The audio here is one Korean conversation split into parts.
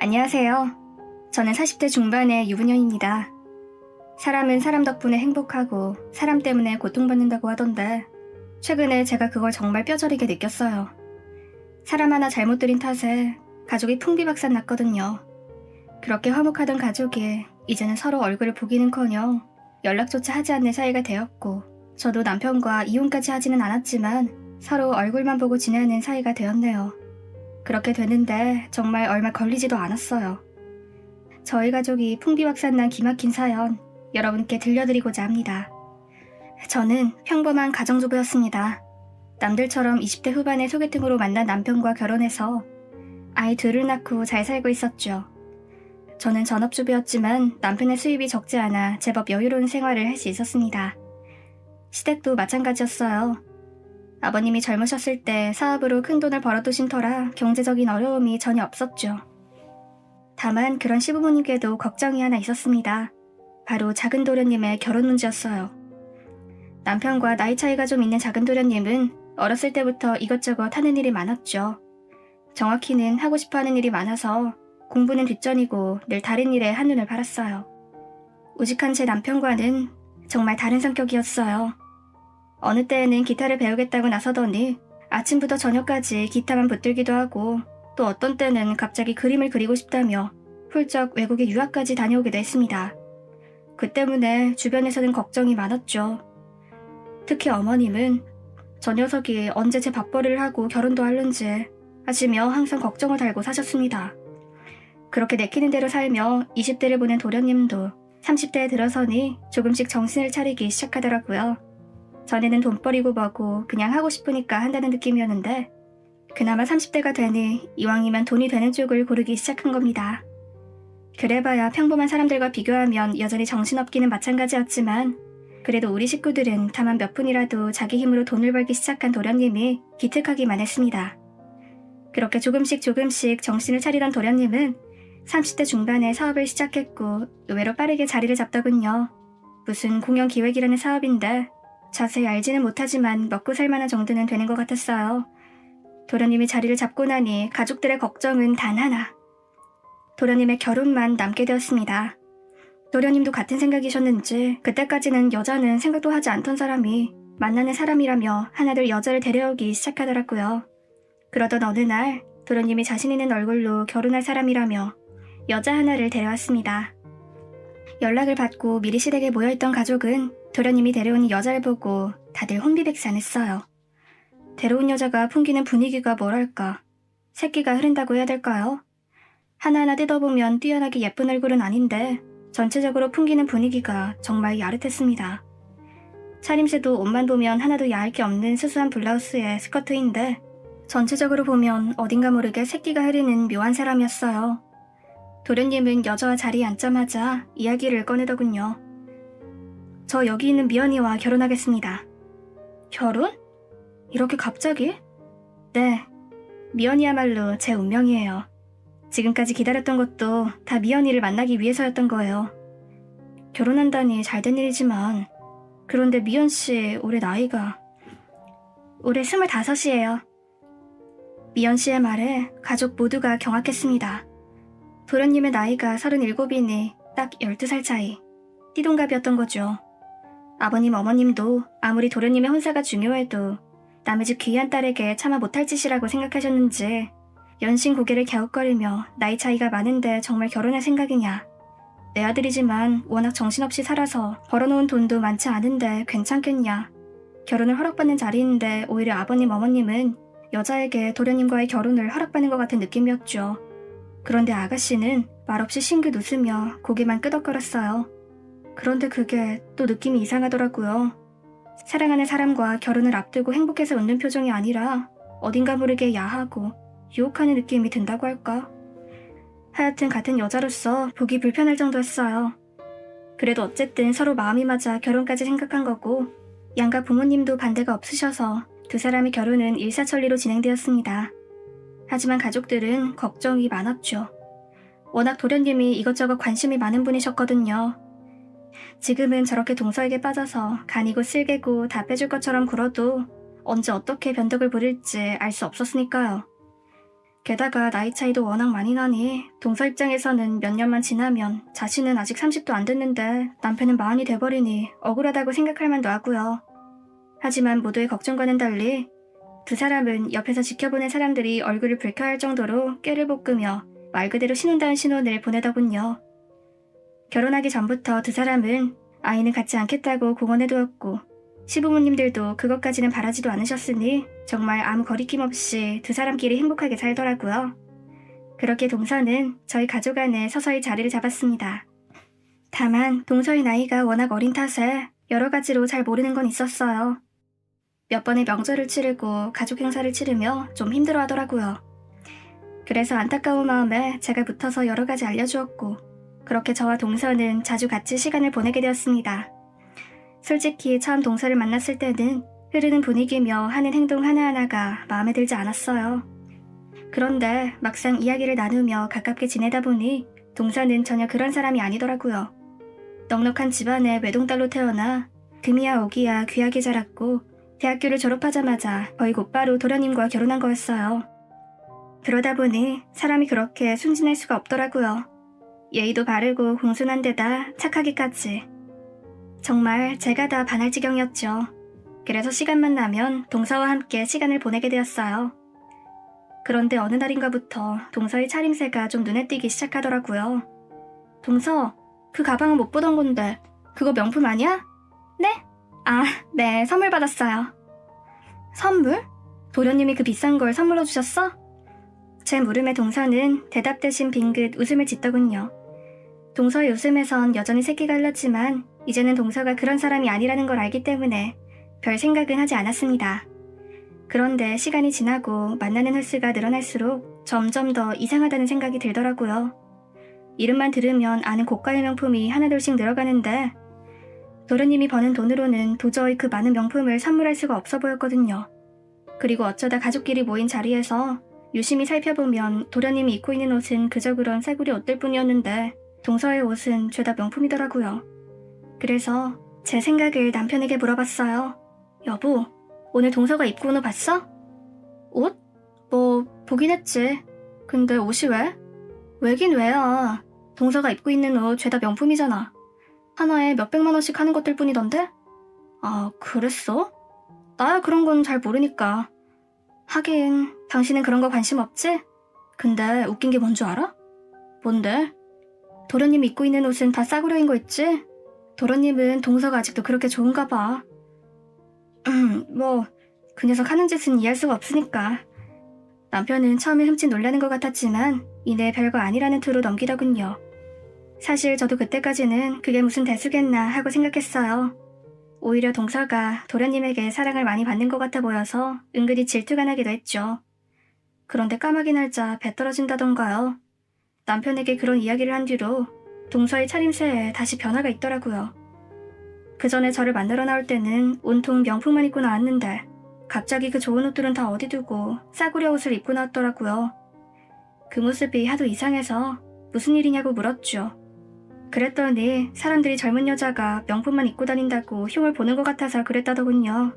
안녕하세요. 저는 40대 중반의 유부녀입니다. 사람은 사람 덕분에 행복하고 사람 때문에 고통받는다고 하던데 최근에 제가 그걸 정말 뼈저리게 느꼈어요. 사람 하나 잘못 들인 탓에 가족이 풍비박산 났거든요. 그렇게 화목하던 가족이 이제는 서로 얼굴을 보기는커녕 연락조차 하지 않는 사이가 되었고, 저도 남편과 이혼까지 하지는 않았지만 서로 얼굴만 보고 지내는 사이가 되었네요. 그렇게 되는데 정말 얼마 걸리지도 않았어요. 저희 가족이 풍비박산난 기막힌 사연 여러분께 들려드리고자 합니다. 저는 평범한 가정주부였습니다. 남들처럼 20대 후반에 소개팅으로 만난 남편과 결혼해서 아이 둘을 낳고 잘 살고 있었죠. 저는 전업주부였지만 남편의 수입이 적지 않아 제법 여유로운 생활을 할 수 있었습니다. 시댁도 마찬가지였어요. 아버님이 젊으셨을 때 사업으로 큰 돈을 벌어두신 터라 경제적인 어려움이 전혀 없었죠. 다만 그런 시부모님께도 걱정이 하나 있었습니다. 바로 작은 도련님의 결혼 문제였어요. 남편과 나이 차이가 좀 있는 작은 도련님은 어렸을 때부터 이것저것 하는 일이 많았죠. 정확히는 하고 싶어 하는 일이 많아서 공부는 뒷전이고 늘 다른 일에 한눈을 팔았어요. 우직한 제 남편과는 정말 다른 성격이었어요. 어느 때에는 기타를 배우겠다고 나서더니 아침부터 저녁까지 기타만 붙들기도 하고, 또 어떤 때는 갑자기 그림을 그리고 싶다며 훌쩍 외국에 유학까지 다녀오기도 했습니다. 그 때문에 주변에서는 걱정이 많았죠. 특히 어머님은 저 녀석이 언제 제 밥벌이를 하고 결혼도 할런지 하시며 항상 걱정을 달고 사셨습니다. 그렇게 내키는 대로 살며 20대를 보낸 도련님도 30대에 들어서니 조금씩 정신을 차리기 시작하더라고요. 전에는 돈벌이고 뭐고 그냥 하고 싶으니까 한다는 느낌이었는데, 그나마 30대가 되니 이왕이면 돈이 되는 쪽을 고르기 시작한 겁니다. 그래봐야 평범한 사람들과 비교하면 여전히 정신없기는 마찬가지였지만, 그래도 우리 식구들은 다만 몇 푼이라도 자기 힘으로 돈을 벌기 시작한 도련님이 기특하기만 했습니다. 그렇게 조금씩 정신을 차리던 도련님은 30대 중반에 사업을 시작했고 의외로 빠르게 자리를 잡더군요. 무슨 공연기획이라는 사업인데 자세히 알지는 못하지만 먹고 살만한 정도는 되는 것 같았어요. 도련님이 자리를 잡고 나니 가족들의 걱정은 단 하나. 도련님의 결혼만 남게 되었습니다. 도련님도 같은 생각이셨는지 그때까지는 여자는 생각도 하지 않던 사람이 만나는 사람이라며 하나둘 여자를 데려오기 시작하더라고요. 그러던 어느 날 도련님이 자신 있는 얼굴로 결혼할 사람이라며 여자 하나를 데려왔습니다. 연락을 받고 미리 시댁에 모여있던 가족은 도련님이 데려온 여자를 보고 다들 혼비백산했어요. 데려온 여자가 풍기는 분위기가 뭐랄까, 새끼가 흐른다고 해야 될까요? 하나하나 뜯어보면 뛰어나게 예쁜 얼굴은 아닌데 전체적으로 풍기는 분위기가 정말 야릇했습니다. 차림새도 옷만 보면 하나도 야할 게 없는 수수한 블라우스에 스커트인데 전체적으로 보면 어딘가 모르게 새끼가 흐르는 묘한 사람이었어요. 도련님은 여자와 자리에 앉자마자 이야기를 꺼내더군요. 저 여기 있는 미연이와 결혼하겠습니다. 결혼? 이렇게 갑자기? 네, 미연이야말로 제 운명이에요. 지금까지 기다렸던 것도 다 미연이를 만나기 위해서였던 거예요. 결혼한다니 잘된 일이지만, 그런데 미연씨 올해 나이가... 올해 25이에요. 미연씨의 말에 가족 모두가 경악했습니다. 도련님의 나이가 37이니 딱 12살 차이. 띠동갑이었던 거죠. 아버님 어머님도 아무리 도련님의 혼사가 중요해도 남의 집 귀한 딸에게 차마 못할 짓이라고 생각하셨는지 연신 고개를 갸웃거리며 나이 차이가 많은데 정말 결혼할 생각이냐. 내 아들이지만 워낙 정신없이 살아서 벌어놓은 돈도 많지 않은데 괜찮겠냐. 결혼을 허락받는 자리인데 오히려 아버님 어머님은 여자에게 도련님과의 결혼을 허락받는 것 같은 느낌이었죠. 그런데 아가씨는 말없이 싱긋 웃으며 고개만 끄덕거렸어요. 그런데 그게 또 느낌이 이상하더라고요. 사랑하는 사람과 결혼을 앞두고 행복해서 웃는 표정이 아니라 어딘가 모르게 야하고 유혹하는 느낌이 든다고 할까? 하여튼 같은 여자로서 보기 불편할 정도였어요. 그래도 어쨌든 서로 마음이 맞아 결혼까지 생각한 거고, 양가 부모님도 반대가 없으셔서 두 사람의 결혼은 일사천리로 진행되었습니다. 하지만 가족들은 걱정이 많았죠. 워낙 도련님이 이것저것 관심이 많은 분이셨거든요. 지금은 저렇게 동서에게 빠져서 간이고 쓸개고 다 빼줄 것처럼 굴어도 언제 어떻게 변덕을 부릴지 알 수 없었으니까요. 게다가 나이 차이도 워낙 많이 나니 동서 입장에서는 몇 년만 지나면 자신은 아직 30도 안 됐는데 남편은 40이 돼버리니 억울하다고 생각할 만도 하고요. 하지만 모두의 걱정과는 달리 두 사람은 옆에서 지켜보는 사람들이 얼굴을 붉혀할 정도로 꾀를 볶으며 말 그대로 신혼다운 신혼을 보내더군요. 결혼하기 전부터 두 사람은 아이는 갖지 않겠다고 공언해 두었고 시부모님들도 그것까지는 바라지도 않으셨으니 정말 아무 거리낌 없이 두 사람끼리 행복하게 살더라고요. 그렇게 동서는 저희 가족 안에 서서히 자리를 잡았습니다. 다만 동서의 나이가 워낙 어린 탓에 여러 가지로 잘 모르는 건 있었어요. 몇 번의 명절을 치르고 가족 행사를 치르며 좀 힘들어 하더라고요. 그래서 안타까운 마음에 제가 붙어서 여러 가지 알려주었고 그렇게 저와 동서는 자주 같이 시간을 보내게 되었습니다. 솔직히 처음 동서를 만났을 때는 흐르는 분위기며 하는 행동 하나하나가 마음에 들지 않았어요. 그런데 막상 이야기를 나누며 가깝게 지내다 보니 동서는 전혀 그런 사람이 아니더라고요. 넉넉한 집안에 외동딸로 태어나 금이야 오기야 귀하게 자랐고 대학교를 졸업하자마자 거의 곧바로 도련님과 결혼한 거였어요. 그러다 보니 사람이 그렇게 순진할 수가 없더라고요. 예의도 바르고 공손한 데다 착하기까지. 정말 제가 다 반할 지경이었죠. 그래서 시간만 나면 동서와 함께 시간을 보내게 되었어요. 그런데 어느 날인가부터 동서의 차림새가 좀 눈에 띄기 시작하더라고요. 동서, 그 가방은 못 보던 건데 그거 명품 아니야? 네? 아, 네, 선물 받았어요. 선물? 도련님이 그 비싼 걸 선물로 주셨어? 제 물음에 동서는 대답 대신 빙긋 웃음을 짓더군요. 동서의 웃음에선 여전히 새끼가 흘렀지만 이제는 동서가 그런 사람이 아니라는 걸 알기 때문에 별 생각은 하지 않았습니다. 그런데 시간이 지나고 만나는 횟수가 늘어날수록 점점 더 이상하다는 생각이 들더라고요. 이름만 들으면 아는 고가의 명품이 하나둘씩 늘어가는데 도련님이 버는 돈으로는 도저히 그 많은 명품을 선물할 수가 없어 보였거든요. 그리고 어쩌다 가족끼리 모인 자리에서 유심히 살펴보면 도련님이 입고 있는 옷은 그저 그런 싸구려 옷들 뿐이었는데 동서의 옷은 죄다 명품이더라고요. 그래서 제 생각을 남편에게 물어봤어요. 여보, 오늘 동서가 입고 온 옷 봤어? 옷? 뭐 보긴 했지. 근데 옷이 왜? 왜긴 왜야. 동서가 입고 있는 옷 죄다 명품이잖아. 하나에 몇백만 원씩 하는 것들 뿐이던데? 아, 그랬어? 나야 그런 건 잘 모르니까. 하긴 당신은 그런 거 관심 없지? 근데 웃긴 게 뭔 줄 알아? 뭔데? 도련님 입고 있는 옷은 다 싸구려인 거 있지? 도련님은 동서가 아직도 그렇게 좋은가 봐. 뭐 그 녀석 하는 짓은 이해할 수가 없으니까. 남편은 처음에 흠칫 놀라는 것 같았지만 이내 별거 아니라는 투로 넘기더군요. 사실 저도 그때까지는 그게 무슨 대수겠나 하고 생각했어요. 오히려 동서가 도련님에게 사랑을 많이 받는 것 같아 보여서 은근히 질투가 나기도 했죠. 그런데 까마귀 날짜 배 떨어진다던가요. 남편에게 그런 이야기를 한 뒤로 동서의 차림새에 다시 변화가 있더라고요. 그 전에 저를 만나러 나올 때는 온통 명품만 입고 나왔는데 갑자기 그 좋은 옷들은 다 어디 두고 싸구려 옷을 입고 나왔더라고요. 그 모습이 하도 이상해서 무슨 일이냐고 물었죠. 그랬더니 사람들이 젊은 여자가 명품만 입고 다닌다고 흉을 보는 것 같아서 그랬다더군요.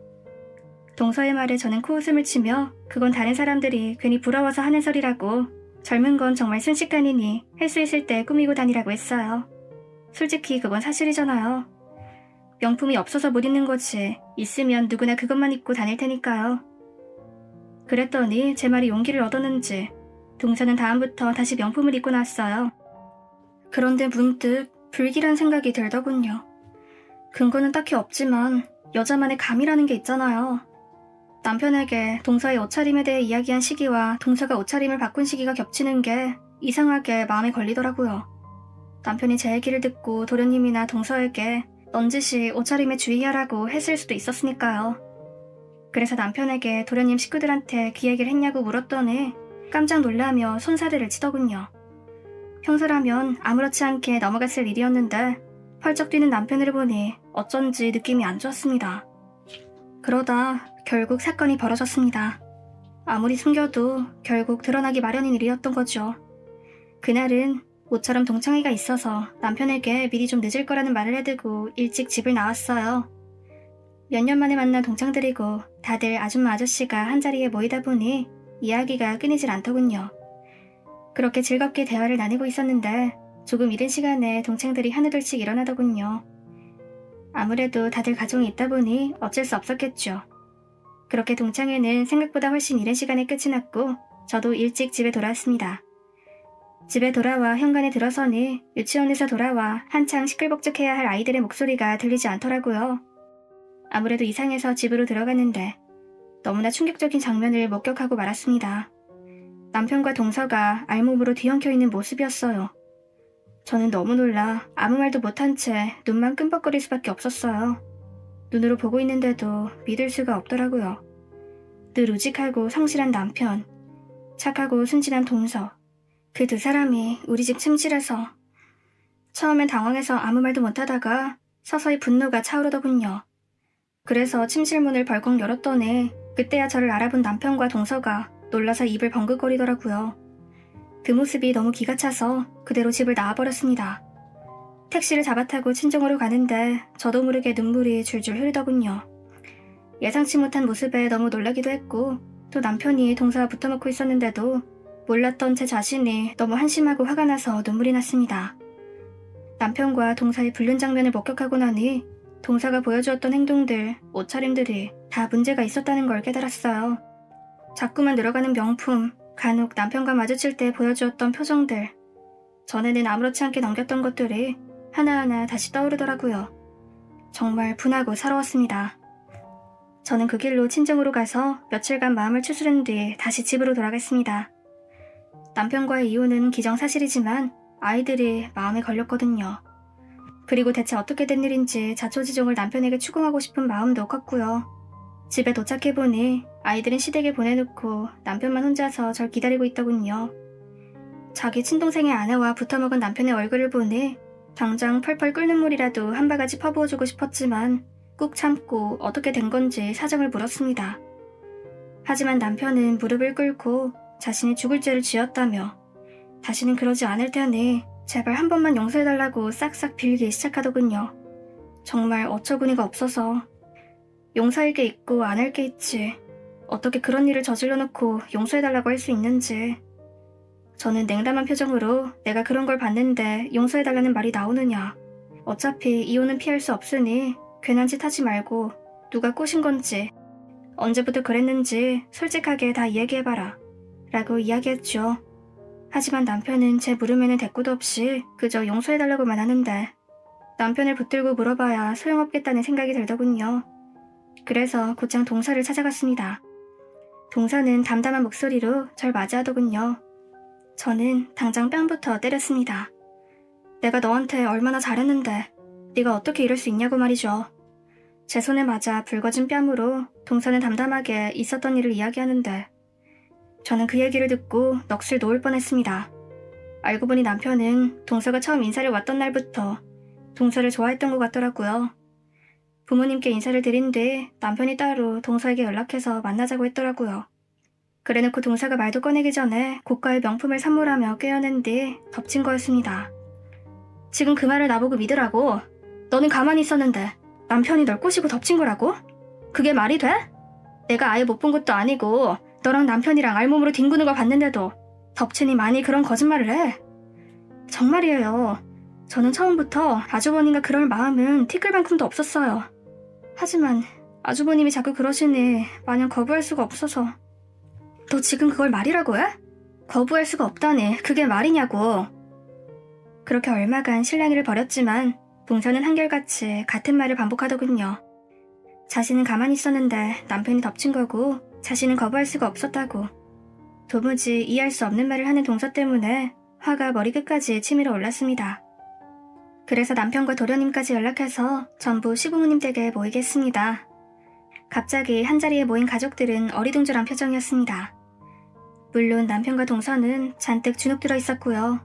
동서의 말에 저는 코웃음을 치며 그건 다른 사람들이 괜히 부러워서 하는 소리라고 젊은 건 정말 순식간이니 할 수 있을 때 꾸미고 다니라고 했어요. 솔직히 그건 사실이잖아요. 명품이 없어서 못 입는 거지 있으면 누구나 그것만 입고 다닐 테니까요. 그랬더니 제 말이 용기를 얻었는지 동서는 다음부터 다시 명품을 입고 나왔어요. 그런데 문득 불길한 생각이 들더군요. 근거는 딱히 없지만 여자만의 감이라는 게 있잖아요. 남편에게 동서의 옷차림에 대해 이야기한 시기와 동서가 옷차림을 바꾼 시기가 겹치는 게 이상하게 마음에 걸리더라고요. 남편이 제 얘기를 듣고 도련님이나 동서에게 넌지시 옷차림에 주의하라고 했을 수도 있었으니까요. 그래서 남편에게 도련님 식구들한테 그 얘기를 했냐고 물었더니 깜짝 놀라며 손사래를 치더군요. 평소라면 아무렇지 않게 넘어갔을 일이었는데 펄쩍 뛰는 남편을 보니 어쩐지 느낌이 안 좋았습니다. 그러다 결국 사건이 벌어졌습니다. 아무리 숨겨도 결국 드러나기 마련인 일이었던 거죠. 그날은 모처럼 동창회가 있어서 남편에게 미리 좀 늦을 거라는 말을 해두고 일찍 집을 나왔어요. 몇 년 만에 만난 동창들이고 다들 아줌마 아저씨가 한자리에 모이다 보니 이야기가 끊이질 않더군요. 그렇게 즐겁게 대화를 나누고 있었는데 조금 이른 시간에 동창들이 하나둘씩 일어나더군요. 아무래도 다들 가정이 있다 보니 어쩔 수 없었겠죠. 그렇게 동창회는 생각보다 훨씬 이른 시간에 끝이 났고 저도 일찍 집에 돌아왔습니다. 집에 돌아와 현관에 들어서니 유치원에서 돌아와 한창 시끌벅적해야 할 아이들의 목소리가 들리지 않더라고요. 아무래도 이상해서 집으로 들어갔는데 너무나 충격적인 장면을 목격하고 말았습니다. 남편과 동서가 알몸으로 뒤엉켜 있는 모습이었어요. 저는 너무 놀라 아무 말도 못한 채 눈만 끔벅거릴 수밖에 없었어요. 눈으로 보고 있는데도 믿을 수가 없더라고요. 늘 우직하고 성실한 남편, 착하고 순진한 동서, 그 두 사람이 우리 집 침실에서. 처음엔 당황해서 아무 말도 못하다가 서서히 분노가 차오르더군요. 그래서 침실 문을 벌컥 열었더니 그때야 저를 알아본 남편과 동서가 놀라서 입을 벙긋거리더라고요. 그 모습이 너무 기가 차서 그대로 집을 나와버렸습니다. 택시를 잡아타고 친정으로 가는데 저도 모르게 눈물이 줄줄 흐르더군요. 예상치 못한 모습에 너무 놀라기도 했고 또 남편이 동서와 붙어먹고 있었는데도 몰랐던 제 자신이 너무 한심하고 화가 나서 눈물이 났습니다. 남편과 동서의 불륜 장면을 목격하고 나니 동서가 보여주었던 행동들, 옷차림들이 다 문제가 있었다는 걸 깨달았어요. 자꾸만 늘어가는 명품, 간혹 남편과 마주칠 때 보여주었던 표정들, 전에는 아무렇지 않게 넘겼던 것들이 하나하나 다시 떠오르더라고요. 정말 분하고 서러웠습니다. 저는 그 길로 친정으로 가서 며칠간 마음을 추스른 뒤 다시 집으로 돌아갔습니다. 남편과의 이혼은 기정사실이지만 아이들이 마음에 걸렸거든요. 그리고 대체 어떻게 된 일인지 자초지종을 남편에게 추궁하고 싶은 마음도 컸고요. 집에 도착해보니 아이들은 시댁에 보내놓고 남편만 혼자서 절 기다리고 있더군요. 자기 친동생의 아내와 붙어먹은 남편의 얼굴을 보니 당장 펄펄 끓는 물이라도 한 바가지 퍼부어주고 싶었지만 꾹 참고 어떻게 된 건지 사정을 물었습니다. 하지만 남편은 무릎을 꿇고 자신이 죽을 죄를 지었다며 다시는 그러지 않을 테니 제발 한 번만 용서해달라고 싹싹 빌기 시작하더군요. 정말 어처구니가 없어서 용서할 게 있고 안 할 게 있지. 어떻게 그런 일을 저질러 놓고 용서해달라고 할 수 있는지. 저는 냉담한 표정으로 내가 그런 걸 봤는데 용서해달라는 말이 나오느냐. 어차피 이혼은 피할 수 없으니 괜한 짓 하지 말고 누가 꼬신 건지 언제부터 그랬는지 솔직하게 다 이야기해봐라 라고 이야기했죠. 하지만 남편은 제 물음에는 대꾸도 없이 그저 용서해달라고만 하는데 남편을 붙들고 물어봐야 소용없겠다는 생각이 들더군요. 그래서 곧장 동서를 찾아갔습니다. 동서는 담담한 목소리로 절 맞이하더군요. 저는 당장 뺨부터 때렸습니다. 내가 너한테 얼마나 잘했는데 네가 어떻게 이럴 수 있냐고 말이죠. 제 손에 맞아 붉어진 뺨으로 동서는 담담하게 있었던 일을 이야기하는데 저는 그 얘기를 듣고 넋을 놓을 뻔했습니다. 알고 보니 남편은 동서가 처음 인사를 왔던 날부터 동서를 좋아했던 것 같더라고요. 부모님께 인사를 드린 뒤 남편이 따로 동서에게 연락해서 만나자고 했더라고요. 그래놓고 동서가 말도 꺼내기 전에 고가의 명품을 선물하며 꿰어낸 뒤 덮친 거였습니다. 지금 그 말을 나보고 믿으라고? 너는 가만히 있었는데 남편이 널 꼬시고 덮친 거라고? 그게 말이 돼? 내가 아예 못 본 것도 아니고 너랑 남편이랑 알몸으로 뒹구는 걸 봤는데도 덮치니 많이 그런 거짓말을 해? 정말이에요. 저는 처음부터 아주버님과 그럴 마음은 티끌만큼도 없었어요. 하지만 아주버님이 자꾸 그러시니 마냥 거부할 수가 없어서. 너 지금 그걸 말이라고 해? 거부할 수가 없다니 그게 말이냐고. 그렇게 얼마간 실랑이를 벌였지만 동서는 한결같이 같은 말을 반복하더군요. 자신은 가만히 있었는데 남편이 덮친 거고 자신은 거부할 수가 없었다고. 도무지 이해할 수 없는 말을 하는 동서 때문에 화가 머리끝까지 치밀어 올랐습니다. 그래서 남편과 도련님까지 연락해서 전부 시부모님 댁에 모이게 했습니다. 갑자기 한자리에 모인 가족들은 어리둥절한 표정이었습니다. 물론 남편과 동서는 잔뜩 주눅 들어 있었고요.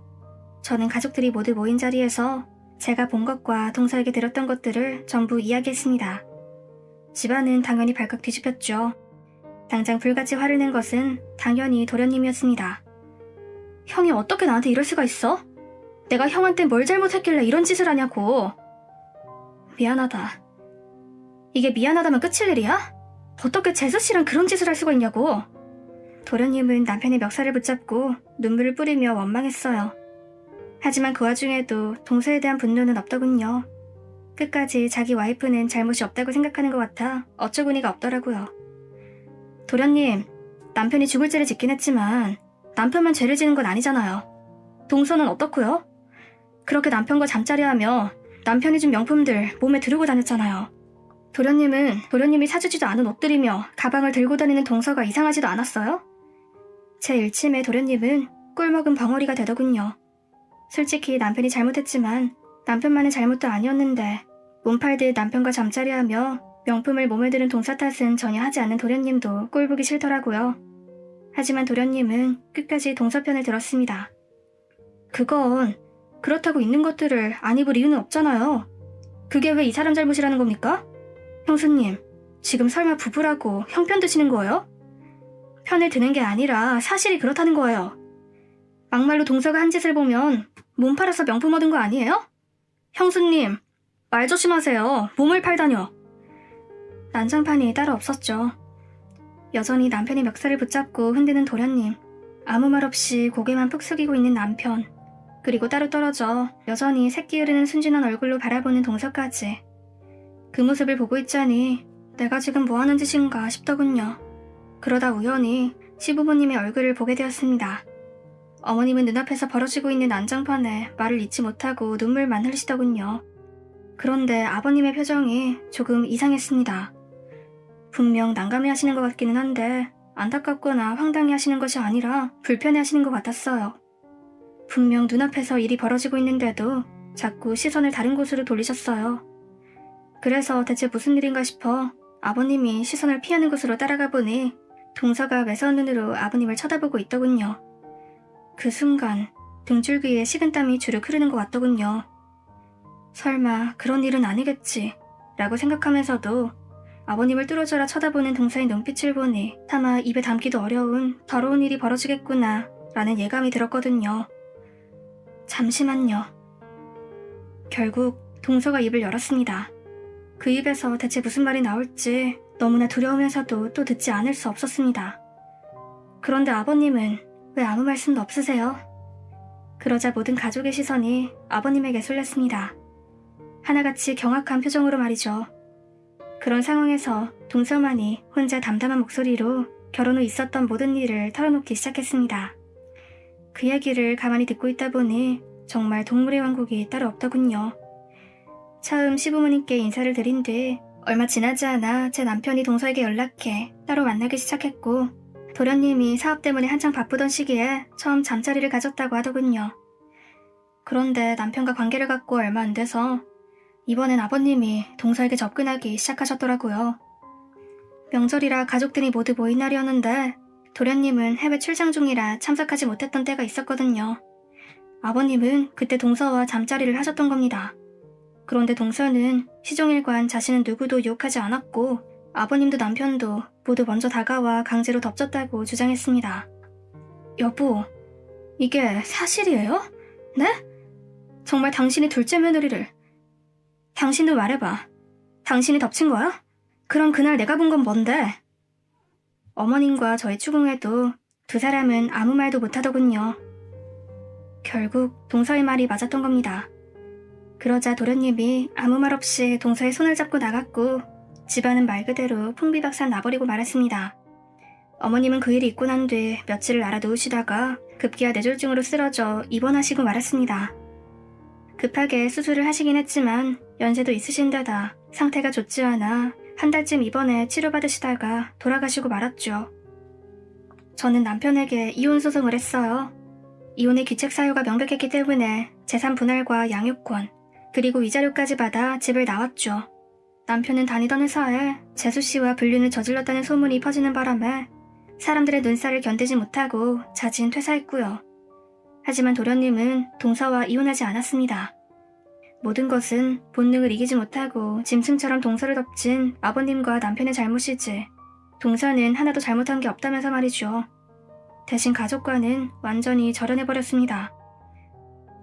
저는 가족들이 모두 모인 자리에서 제가 본 것과 동서에게 들었던 것들을 전부 이야기했습니다. 집안은 당연히 발칵 뒤집혔죠. 당장 불같이 화를 낸 것은 당연히 도련님이었습니다. 형이 어떻게 나한테 이럴 수가 있어? 내가 형한테 뭘 잘못했길래 이런 짓을 하냐고. 미안하다. 이게 미안하다면 끝일 일이야? 어떻게 재수씨랑 그런 짓을 할 수가 있냐고. 도련님은 남편의 멱살을 붙잡고 눈물을 뿌리며 원망했어요. 하지만 그 와중에도 동서에 대한 분노는 없더군요. 끝까지 자기 와이프는 잘못이 없다고 생각하는 것 같아 어처구니가 없더라고요. 도련님, 남편이 죽을 죄를 짓긴 했지만 남편만 죄를 지는 건 아니잖아요. 동서는 어떻고요? 그렇게 남편과 잠자리하며 남편이 준 명품들 몸에 두르고 다녔잖아요. 도련님이 사주지도 않은 옷들이며 가방을 들고 다니는 동서가 이상하지도 않았어요? 제 일침에 도련님은 꿀먹은 벙어리가 되더군요. 솔직히 남편이 잘못했지만 남편만의 잘못도 아니었는데 몸팔듯 남편과 잠자리하며 명품을 몸에 드는 동서 탓은 전혀 하지 않는 도련님도 꼴보기 싫더라고요. 하지만 도련님은 끝까지 동서 편을 들었습니다. 그건 그렇다고 있는 것들을 안 입을 이유는 없잖아요. 그게 왜 이 사람 잘못이라는 겁니까? 형수님, 지금 설마 부부라고 형편 드시는 거예요? 편을 드는 게 아니라 사실이 그렇다는 거예요. 막말로 동서가 한 짓을 보면 몸 팔아서 명품 얻은 거 아니에요? 형수님, 말 조심하세요. 몸을 팔다뇨. 난장판이 따로 없었죠. 여전히 남편의 멱살을 붙잡고 흔드는 도련님, 아무 말 없이 고개만 푹 숙이고 있는 남편, 그리고 따로 떨어져 여전히 새끼 흐르는 순진한 얼굴로 바라보는 동서까지. 그 모습을 보고 있자니 내가 지금 뭐하는 짓인가 싶더군요. 그러다 우연히 시부모님의 얼굴을 보게 되었습니다. 어머님은 눈앞에서 벌어지고 있는 난장판에 말을 잇지 못하고 눈물만 흘리시더군요. 그런데 아버님의 표정이 조금 이상했습니다. 분명 난감해 하시는 것 같기는 한데 안타깝거나 황당해 하시는 것이 아니라 불편해 하시는 것 같았어요. 분명 눈앞에서 일이 벌어지고 있는데도 자꾸 시선을 다른 곳으로 돌리셨어요. 그래서 대체 무슨 일인가 싶어 아버님이 시선을 피하는 곳으로 따라가 보니 동서가 매서운 눈으로 아버님을 쳐다보고 있더군요. 그 순간 등줄기에 식은땀이 주르륵 흐르는 것 같더군요. 설마 그런 일은 아니겠지 라고 생각하면서도 아버님을 뚫어져라 쳐다보는 동서의 눈빛을 보니 차마 입에 담기도 어려운 더러운 일이 벌어지겠구나 라는 예감이 들었거든요. 잠시만요. 결국 동서가 입을 열었습니다. 그 입에서 대체 무슨 말이 나올지 너무나 두려우면서도 또 듣지 않을 수 없었습니다. 그런데 아버님은 왜 아무 말씀도 없으세요? 그러자 모든 가족의 시선이 아버님에게 쏠렸습니다. 하나같이 경악한 표정으로 말이죠. 그런 상황에서 동서만이 혼자 담담한 목소리로 결혼 후 있었던 모든 일을 털어놓기 시작했습니다. 그 얘기를 가만히 듣고 있다 보니 정말 동물의 왕국이 따로 없더군요. 처음 시부모님께 인사를 드린 뒤 얼마 지나지 않아 제 남편이 동서에게 연락해 따로 만나기 시작했고 도련님이 사업 때문에 한창 바쁘던 시기에 처음 잠자리를 가졌다고 하더군요. 그런데 남편과 관계를 갖고 얼마 안 돼서 이번엔 아버님이 동서에게 접근하기 시작하셨더라고요. 명절이라 가족들이 모두 모인 날이었는데 도련님은 해외 출장 중이라 참석하지 못했던 때가 있었거든요. 아버님은 그때 동서와 잠자리를 하셨던 겁니다. 그런데 동서는 시종일관 자신은 누구도 유혹하지 않았고 아버님도 남편도 모두 먼저 다가와 강제로 덮쳤다고 주장했습니다. 여보, 이게 사실이에요? 네? 정말 당신이 둘째 며느리를... 당신도 말해봐. 당신이 덮친 거야? 그럼 그날 내가 본 건 뭔데? 어머님과 저의 추궁에도 두 사람은 아무 말도 못하더군요. 결국 동서의 말이 맞았던 겁니다. 그러자 도련님이 아무 말 없이 동서의 손을 잡고 나갔고 집안은 말 그대로 풍비박산 나버리고 말았습니다. 어머님은 그 일이 있고 난 뒤 며칠을 알아 누우시다가 급기야 뇌졸중으로 쓰러져 입원하시고 말았습니다. 급하게 수술을 하시긴 했지만 연세도 있으신 데다 상태가 좋지 않아 한 달쯤 입원해 치료받으시다가 돌아가시고 말았죠. 저는 남편에게 이혼 소송을 했어요. 이혼의 귀책 사유가 명백했기 때문에 재산 분할과 양육권, 그리고 위자료까지 받아 집을 나왔죠. 남편은 다니던 회사에 재수 씨와 불륜을 저질렀다는 소문이 퍼지는 바람에 사람들의 눈살을 견디지 못하고 자진 퇴사했고요. 하지만 도련님은 동서와 이혼하지 않았습니다. 모든 것은 본능을 이기지 못하고 짐승처럼 동서를 덮친 아버님과 남편의 잘못이지 동서는 하나도 잘못한 게 없다면서 말이죠. 대신 가족과는 완전히 절연해버렸습니다.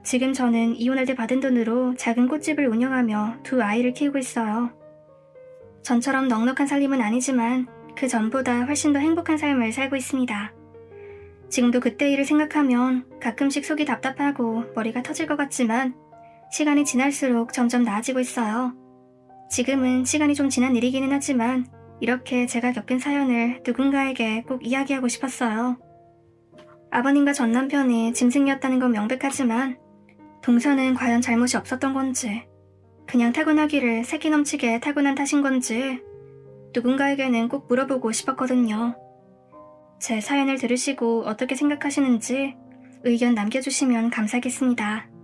지금 저는 이혼할 때 받은 돈으로 작은 꽃집을 운영하며 두 아이를 키우고 있어요. 전처럼 넉넉한 살림은 아니지만 그 전보다 훨씬 더 행복한 삶을 살고 있습니다. 지금도 그때 일을 생각하면 가끔씩 속이 답답하고 머리가 터질 것 같지만 시간이 지날수록 점점 나아지고 있어요. 지금은 시간이 좀 지난 일이기는 하지만 이렇게 제가 겪은 사연을 누군가에게 꼭 이야기하고 싶었어요. 아버님과 전 남편이 짐승이었다는 건 명백하지만 동서는 과연 잘못이 없었던 건지, 그냥 타고나기를 새끼 넘치게 타고난 탓인 건지 누군가에게는 꼭 물어보고 싶었거든요. 제 사연을 들으시고 어떻게 생각하시는지 의견 남겨주시면 감사하겠습니다.